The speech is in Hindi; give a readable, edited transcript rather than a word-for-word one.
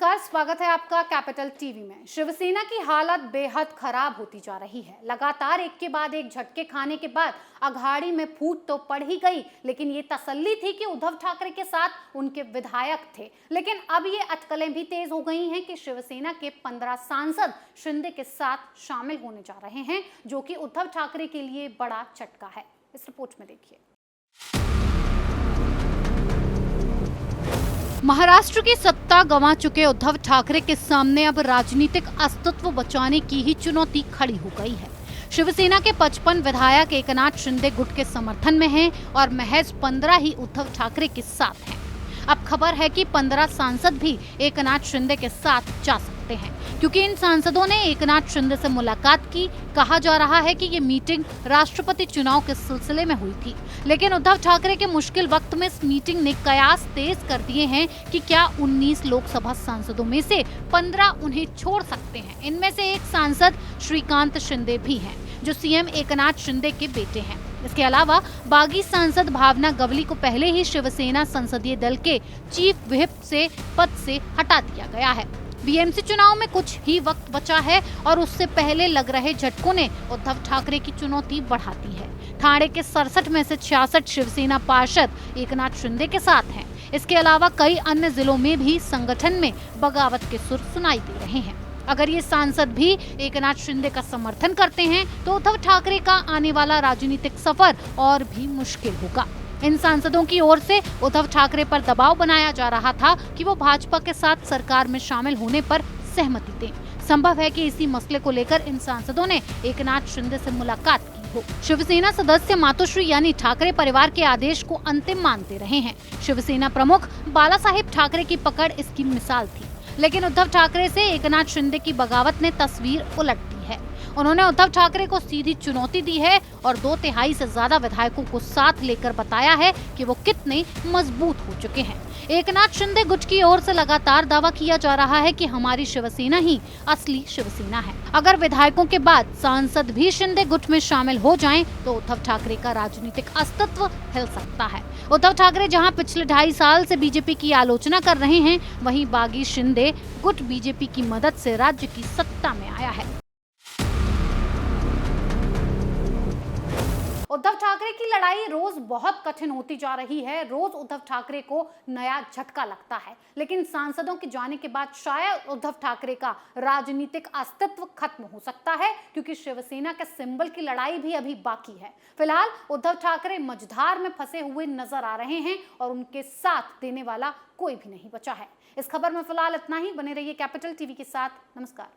नमस्कार, स्वागत है आपका कैपिटल टीवी में। शिवसेना की हालत बेहद खराब होती जा रही है। लगातार एक के बाद एक झटके खाने के बाद अघाड़ी में फूट तो पड़ ही गई, लेकिन ये तसल्ली थी कि उद्धव ठाकरे के साथ उनके विधायक थे। लेकिन अब ये अटकलें भी तेज हो गई हैं कि शिवसेना के 15 सांसद शिंदे के साथ शामिल होने जा रहे हैं, जो कि उद्धव ठाकरे के लिए बड़ा झटका है। इस रिपोर्ट में देखिए। महाराष्ट्र की सत्ता गंवा चुके उद्धव ठाकरे के सामने अब राजनीतिक अस्तित्व बचाने की ही चुनौती खड़ी हो गई है। शिवसेना के 55 विधायक एकनाथ शिंदे गुट के समर्थन में हैं और महज 15 ही उद्धव ठाकरे के साथ हैं। अब खबर है कि 15 सांसद भी एकनाथ शिंदे के साथ जा सकते हैं, क्योंकि इन सांसदों ने एकनाथ शिंदे से मुलाकात की। कहा जा रहा है कि ये मीटिंग राष्ट्रपति चुनाव के सिलसिले में हुई थी, लेकिन उद्धव ठाकरे के मुश्किल वक्त में इस मीटिंग ने कयास तेज कर दिए हैं कि क्या 19 लोकसभा सांसदों में से 15 उन्हें छोड़ सकते हैं। इनमें से एक सांसद श्रीकांत शिंदे भी हैं, जो सीएम एकनाथ शिंदे के बेटे हैं। इसके अलावा बागी सांसद भावना गवली को पहले ही शिवसेना संसदीय दल के चीफ व्हिप से पद से हटा दिया गया है। बीएमसी चुनाव में कुछ ही वक्त बचा है और उससे पहले लग रहे झटकों ने उद्धव ठाकरे की चुनौती बढ़ा दी है। ठाणे के 67 में से 66 शिवसेना पार्षद एकनाथ शिंदे के साथ हैं। इसके अलावा कई अन्य जिलों में भी संगठन में बगावत के सुर सुनाई दे रहे हैं। अगर ये सांसद भी एकनाथ शिंदे का समर्थन करते हैं तो उद्धव ठाकरे का आने वाला राजनीतिक सफर और भी मुश्किल होगा। इन सांसदों की ओर से उद्धव ठाकरे पर दबाव बनाया जा रहा था कि वो भाजपा के साथ सरकार में शामिल होने पर सहमति दें। संभव है कि इसी मसले को लेकर इन सांसदों ने एकनाथ शिंदे से मुलाकात की हो। शिवसेना सदस्य मातोश्री यानी ठाकरे परिवार के आदेश को अंतिम मानते रहे हैं। शिवसेना प्रमुख बालासाहेब ठाकरे की पकड़ इसकी मिसाल थी, लेकिन उद्धव ठाकरे से एकनाथ शिंदे की बगावत ने तस्वीर उलट दी है। उन्होंने उद्धव ठाकरे को सीधी चुनौती दी है और 2/3 से ज्यादा विधायकों को साथ लेकर बताया है कि वो कितने मजबूत हो चुके हैं। एकनाथ शिंदे गुट की ओर से लगातार दावा किया जा रहा है कि हमारी शिवसेना ही असली शिवसेना है। अगर विधायकों के बाद सांसद भी शिंदे गुट में शामिल हो जाएं, तो उद्धव ठाकरे का राजनीतिक अस्तित्व हिल सकता है। उद्धव ठाकरे जहां पिछले 2.5 साल से बीजेपी की आलोचना कर रहे हैं, वहीं बागी शिंदे गुट बीजेपी की मदद से राज्य की सत्ता में आया है। उद्धव ठाकरे की लड़ाई रोज बहुत कठिन होती जा रही है। रोज उद्धव ठाकरे को नया झटका लगता है, लेकिन सांसदों के जाने के बाद शायद उद्धव ठाकरे का राजनीतिक अस्तित्व खत्म हो सकता है, क्योंकि शिवसेना के सिंबल की लड़ाई भी अभी बाकी है। फिलहाल उद्धव ठाकरे मझधार में फंसे हुए नजर आ रहे हैं और उनके साथ देने वाला कोई भी नहीं बचा है। इस खबर में फिलहाल इतना ही। बने रहिए कैपिटल टीवी के साथ। नमस्कार।